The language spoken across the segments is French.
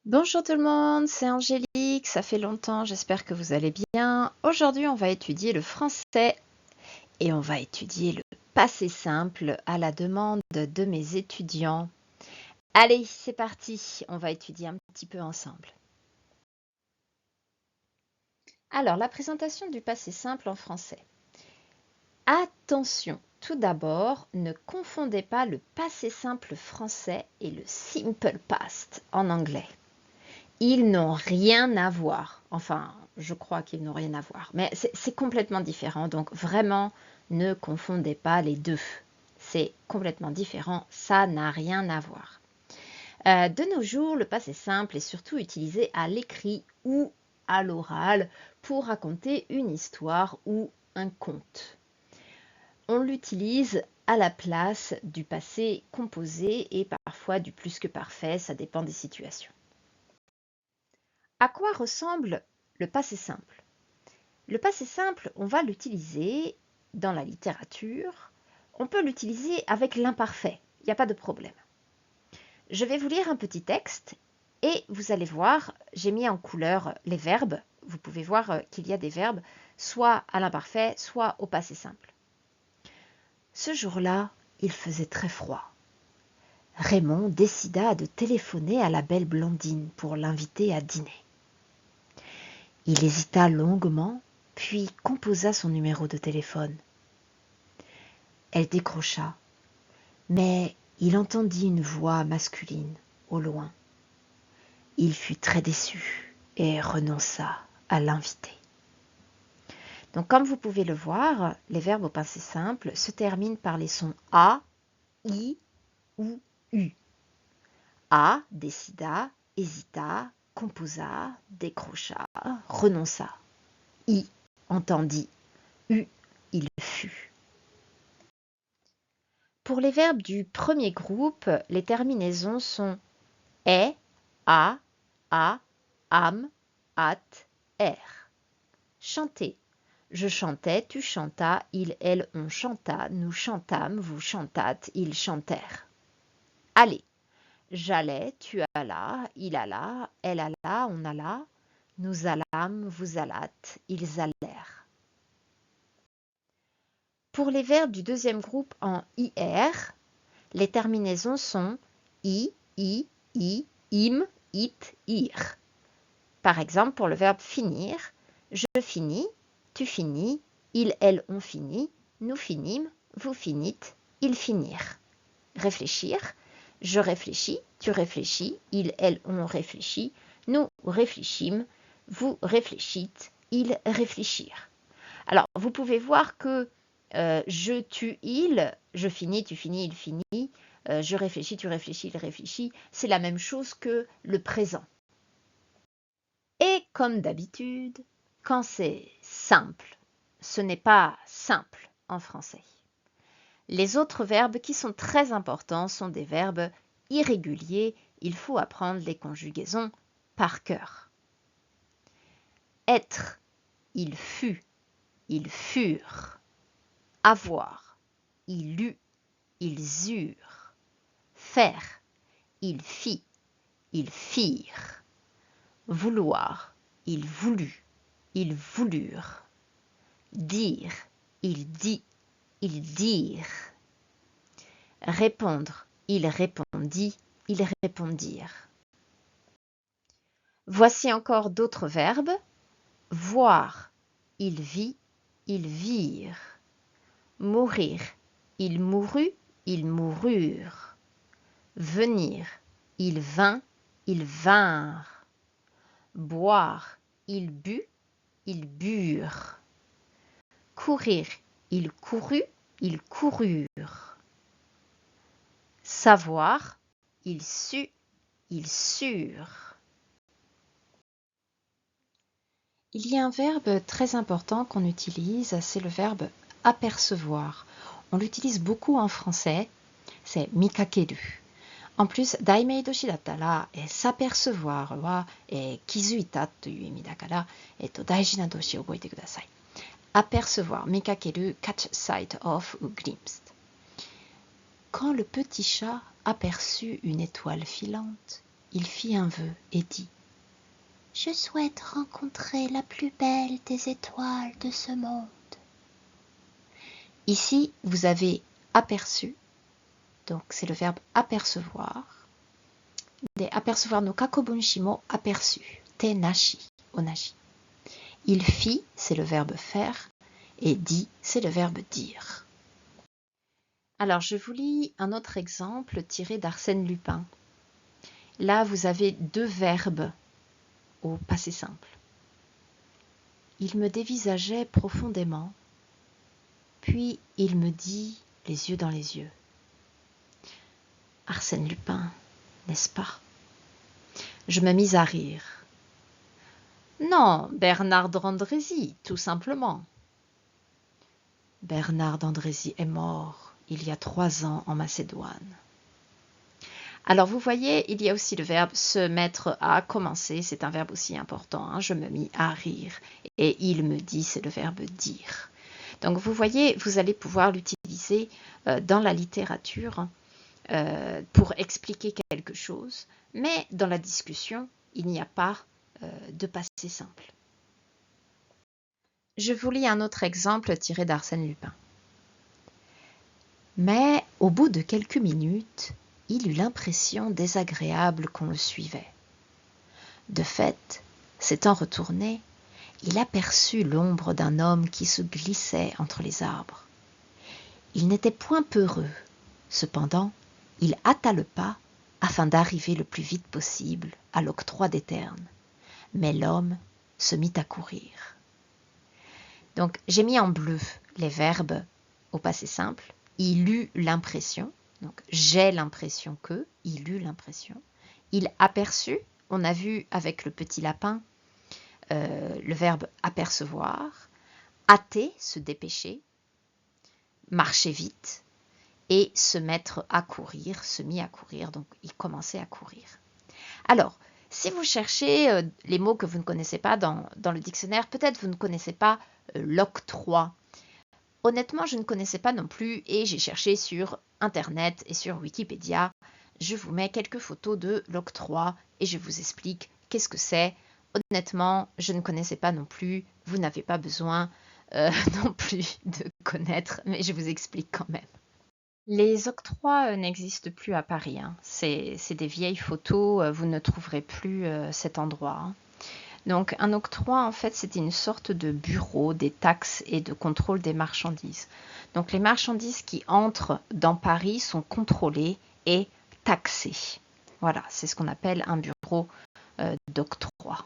Bonjour tout le monde, c'est Angélique, ça fait longtemps, j'espère que vous allez bien. Aujourd'hui, on va étudier le français et on va étudier le passé simple à la demande de mes étudiants. Allez, c'est parti, on va étudier un petit peu ensemble. Alors, la présentation du passé simple en français. Attention, tout d'abord, ne confondez pas le passé simple français et le simple past en anglais. Ils n'ont rien à voir. Enfin, je crois qu'ils n'ont rien à voir. Mais c'est complètement différent. Donc, vraiment, ne confondez pas les deux. C'est complètement différent. Ça n'a rien à voir. De nos jours, le passé simple est surtout utilisé à l'écrit ou à l'oral pour raconter une histoire ou un conte. On l'utilise à la place du passé composé et parfois du plus que parfait. Ça dépend des situations. À quoi ressemble le passé simple? Le passé simple, on va l'utiliser dans la littérature. On peut l'utiliser avec l'imparfait, il n'y a pas de problème. Je vais vous lire un petit texte et vous allez voir, j'ai mis en couleur les verbes. Vous pouvez voir qu'il y a des verbes soit à l'imparfait, soit au passé simple. Ce jour-là, il faisait très froid. Raymond décida de téléphoner à la belle blondine pour l'inviter à dîner. Il hésita longuement, puis composa son numéro de téléphone. Elle décrocha, mais il entendit une voix masculine au loin. Il fut très déçu et renonça à l'inviter. Donc, comme vous pouvez le voir, les verbes au passé simple se terminent par les sons A, I ou U. A décida, hésita, composa, décrocha, renonça. I entendit, U il fut. Pour les verbes du premier groupe, les terminaisons sont est, a, am, at, er. Chanter. Je chantais, tu chantas, il, elle, on chanta, nous chantâmes, vous chantâtes, ils chantèrent. Aller. J'allais, tu allas, il alla, elle alla, on alla, nous allâmes, vous allâtes, ils allèrent. Pour les verbes du deuxième groupe en IR, les terminaisons sont i, im, it, ir. Par exemple, pour le verbe finir, je finis, tu finis, il, elle, on finit, nous finîmes, vous finîtes, ils finirent. Réfléchir, je réfléchis, tu réfléchis, il, elle, on réfléchit, nous réfléchîmes, vous réfléchîtes, ils réfléchirent. Alors, vous pouvez voir que je, tu, il, je finis, tu finis, il finit, je réfléchis, tu réfléchis, il réfléchit, c'est la même chose que le présent. Et comme d'habitude, quand c'est simple, ce n'est pas simple en français. Les autres verbes qui sont très importants sont des verbes irréguliers. Il faut apprendre les conjugaisons par cœur. Être, il fut, ils furent. Avoir, il eut, ils eurent. Faire, il fit, ils firent. Vouloir, il voulut, ils voulurent. Dire, il dit, ils dirent. Répondre, il répondit, ils répondirent. Voici encore d'autres verbes. Voir, il vit, ils virent. Mourir, il mourut, ils moururent. Venir, il vint, ils vinrent. Boire, il but, ils burent. Courir, il courut, ils coururent. Savoir, il sut, ils surent. Il y a un verbe très important qu'on utilise, c'est le verbe apercevoir. On l'utilise beaucoup en français, c'est mikakeru. En plus, daimeidoshi dattara, s'apercevoir wa kizuita toいう意味だから、大事な動詞を覚えてください。Apercevoir, mikakeru, catch sight of ou glimpse. Quand le petit chat aperçut une étoile filante, il fit un vœu et dit « Je souhaite rencontrer la plus belle des étoiles de ce monde. » Ici, vous avez aperçu, donc c'est le verbe apercevoir. De apercevoir no kakobunshimo aperçu, te nashi, onashi. Il fit, c'est le verbe faire, et dit, c'est le verbe dire. Alors, je vous lis un autre exemple tiré d'Arsène Lupin. Là, vous avez deux verbes au passé simple. Il me dévisageait profondément, puis il me dit, les yeux dans les yeux. Arsène Lupin, n'est-ce pas? Je me mis à rire. Non, Bernard d'Andrézy, tout simplement. Bernard d'Andrézy est mort il y a 3 ans en Macédoine. Alors vous voyez, il y a aussi le verbe se mettre à commencer, c'est un verbe aussi important. Hein. Je me mis à rire et il me dit, c'est le verbe dire. Donc vous voyez, vous allez pouvoir l'utiliser dans la littérature pour expliquer quelque chose, mais dans la discussion, il n'y a pas de passé simple. Je vous lis un autre exemple tiré d'Arsène Lupin. Mais au bout de quelques minutes, il eut l'impression désagréable qu'on le suivait. De fait, s'étant retourné, il aperçut l'ombre d'un homme qui se glissait entre les arbres. Il n'était point peureux, cependant, il hâta le pas afin d'arriver le plus vite possible à l'octroi des ternes. Mais l'homme se mit à courir. Donc, j'ai mis en bleu les verbes au passé simple. Il eut l'impression, donc j'ai l'impression que, il eut l'impression. Il aperçut, on a vu avec le petit lapin le verbe apercevoir, hâter, se dépêcher, marcher vite et se mettre à courir, se mit à courir, donc il commençait à courir. Alors, si vous cherchez les mots que vous ne connaissez pas dans le dictionnaire, peut-être vous ne connaissez pas l'octroi. Honnêtement, je ne connaissais pas non plus et j'ai cherché sur Internet et sur Wikipédia. Je vous mets quelques photos de l'octroi et je vous explique qu'est-ce que c'est. Honnêtement, je ne connaissais pas non plus. Vous n'avez pas besoin non plus de connaître, mais je vous explique quand même. Les octrois n'existent plus à Paris. Hein. C'est des vieilles photos. Vous ne trouverez plus cet endroit. Hein. Donc un octroi, en fait, c'était une sorte de bureau des taxes et de contrôle des marchandises. Donc les marchandises qui entrent dans Paris sont contrôlées et taxées. Voilà, c'est ce qu'on appelle un bureau d'octroi.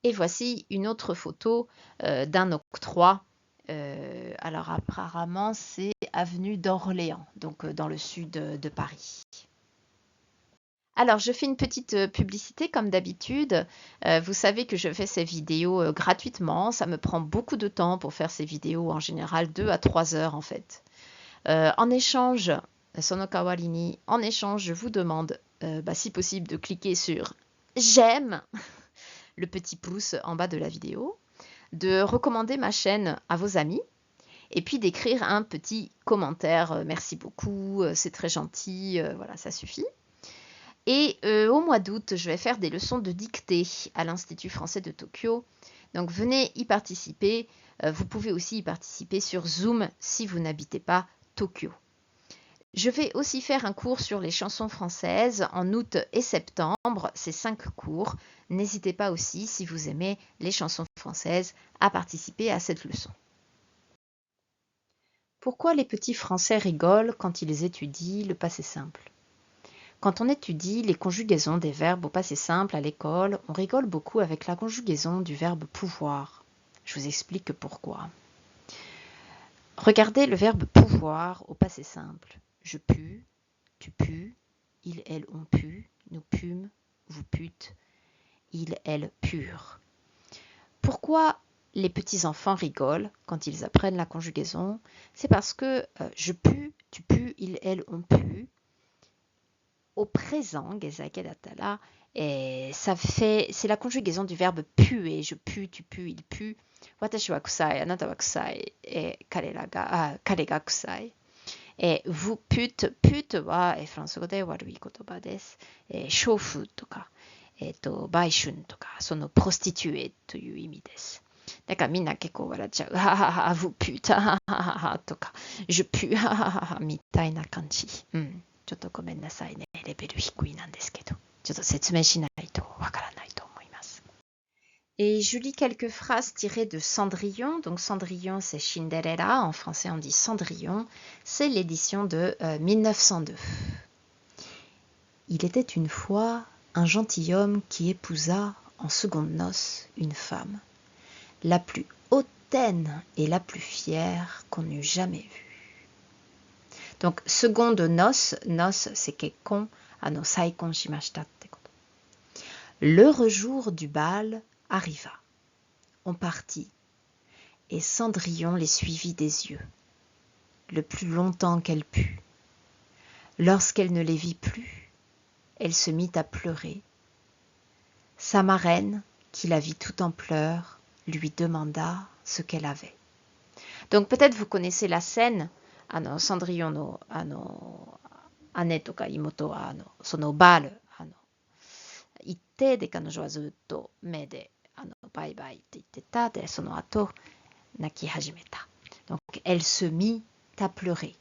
Et voici une autre photo d'un octroi. Alors apparemment, c'est avenue d'Orléans, donc dans le sud de Paris. Alors, je fais une petite publicité comme d'habitude. Vous savez que je fais ces vidéos gratuitement. Ça me prend beaucoup de temps pour faire ces vidéos, en général 2 à 3 heures en fait. En échange, Sonokawarini, en échange, je vous demande, si possible, de cliquer sur j'aime, le petit pouce en bas de la vidéo, de recommander ma chaîne à vos amis et puis d'écrire un petit commentaire. Merci beaucoup, c'est très gentil, voilà, ça suffit. Et au mois d'août, je vais faire des leçons de dictée à l'Institut français de Tokyo. Donc venez y participer. Vous pouvez aussi y participer sur Zoom si vous n'habitez pas Tokyo. Je vais aussi faire un cours sur les chansons françaises en août et septembre. C'est 5 cours. N'hésitez pas aussi, si vous aimez les chansons françaises, à participer à cette leçon. Pourquoi les petits Français rigolent quand ils étudient le passé simple ? Quand on étudie les conjugaisons des verbes au passé simple à l'école, on rigole beaucoup avec la conjugaison du verbe pouvoir. Je vous explique pourquoi. Regardez le verbe pouvoir au passé simple. Je pue, tu pues, ils, elles ont pu, nous pûmes, vous pûtes, ils, elles purent. Pourquoi les petits-enfants rigolent quand ils apprennent la conjugaison ? C'est parce que je pue, tu pues, ils, elles ont pu. Au présent, gezakedatala, c'est la conjugaison du verbe puer. Je pue, tu pues, il pue. Watashi wa kusai, anata wa kusai, kare ga kusai. vous pute, pute は、フランス語で悪い言葉です。娼婦とか、売春とか、そのプロスティチュエという意味です。だからみんな結構笑っちゃう。ははは、vous pute、ははははとか、je pue、ははははみたいな感じ。うん。ちょっとごめんなさいね。レベル低いなんですけど。ちょっと説明しないとわからないと思います。Et je lis quelques phrases tirées de Cendrillon. Donc Cendrillon, c'est Cinderella. En français, on dit Cendrillon. C'est l'édition de 1902. Il était une fois un gentilhomme qui épousa en secondes noces une femme, la plus hautaine et la plus fière qu'on eût jamais vue. Donc, seconde noces, noces c'est kekkon, saikon shimashitaってこと. L'heureux jour du bal arriva. On partit, et Cendrillon les suivit des yeux, le plus longtemps qu'elle put. Lorsqu'elle ne les vit plus, elle se mit à pleurer. Sa marraine, qui la vit tout en pleurs, lui demanda ce qu'elle avait. Donc peut-être vous connaissez la scène, Cendrillon no ane toka imoto wa sono bal itte de kanojo wa zutto me de bye byeって言ってたでその後泣き始めた。Donc elle se mit à pleurer.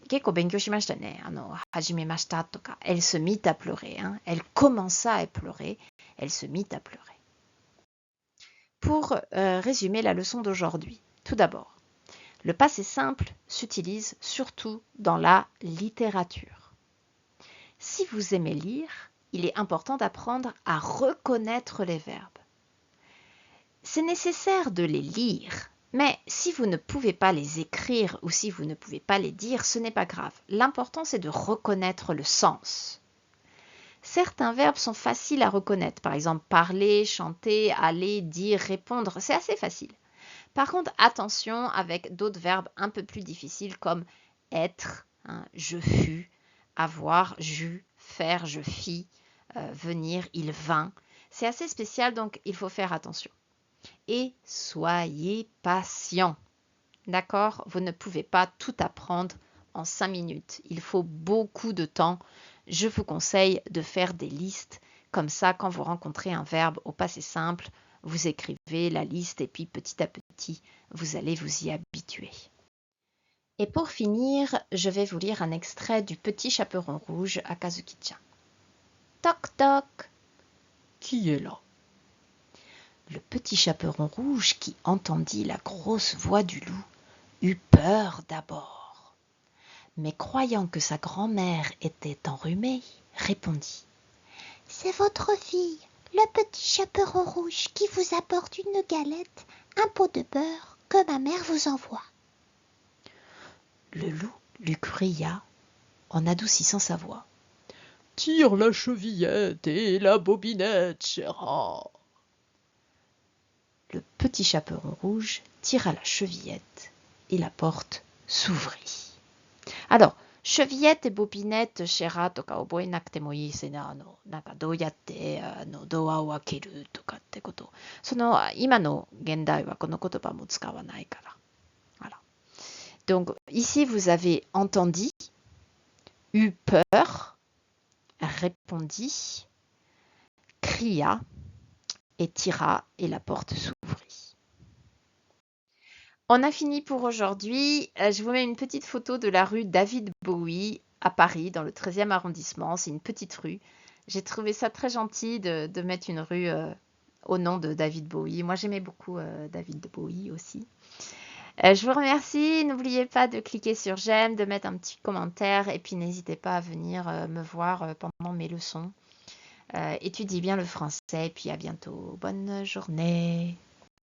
結構勉強しましたね。始めましたとか。Elle se mit à pleurer. Elle commença à pleurer. Elle se mit à pleurer. Pour résumer la leçon d'aujourd'hui, tout d'abord, le passé simple s'utilise surtout dans la littérature. Si vous aimez lire, il est important d'apprendre à reconnaître les verbes. C'est nécessaire de les lire, mais si vous ne pouvez pas les écrire ou si vous ne pouvez pas les dire, ce n'est pas grave. L'important, c'est de reconnaître le sens. Certains verbes sont faciles à reconnaître, par exemple parler, chanter, aller, dire, répondre, c'est assez facile. Par contre, attention avec d'autres verbes un peu plus difficiles comme être, je fus, avoir, j'eus, faire, je fis, venir, il vint. C'est assez spécial, donc il faut faire attention. Et soyez patient. D'accord? Vous ne pouvez pas tout apprendre en 5 minutes. Il faut beaucoup de temps. Je vous conseille de faire des listes. Comme ça, quand vous rencontrez un verbe au passé simple, vous écrivez la liste et puis petit à petit, vous allez vous y habituer. Et pour finir, je vais vous lire un extrait du Petit Chaperon Rouge à Kazuki-chan. Toc toc. Qui est là? Le Petit Chaperon Rouge, qui entendit la grosse voix du loup, eut peur d'abord. Mais croyant que sa grand-mère était enrhumée, répondit: « C'est votre fille, le Petit Chaperon Rouge, qui vous apporte une galette, un pot de beurre que ma mère vous envoie. » Le loup lui cria, en adoucissant sa voix: « Tire la chevillette et la bobinette, chéra. » Le Petit Chaperon Rouge tira la chevillette et la porte s'ouvrit. Alors, chevillette et bobinette, chéra, toka oboe nakute mo ii se ne, naka dou yatte doa o akeru toka tte koto. Sono ima no gendai wa kono kotoba mo tsukawanai kara. Voilà. Donc, ici, vous avez entendu, eu peur, répondit, cria et tira et la porte s'ouvrit. On a fini pour aujourd'hui. Je vous mets une petite photo de la rue David Bowie à Paris, dans le 13e arrondissement. C'est une petite rue. J'ai trouvé ça très gentil de mettre une rue au nom de David Bowie. Moi, j'aimais beaucoup David Bowie aussi. Je vous remercie. N'oubliez pas de cliquer sur j'aime, de mettre un petit commentaire et puis n'hésitez pas à venir me voir pendant mes leçons. Étudiez bien le français et puis à bientôt. Bonne journée.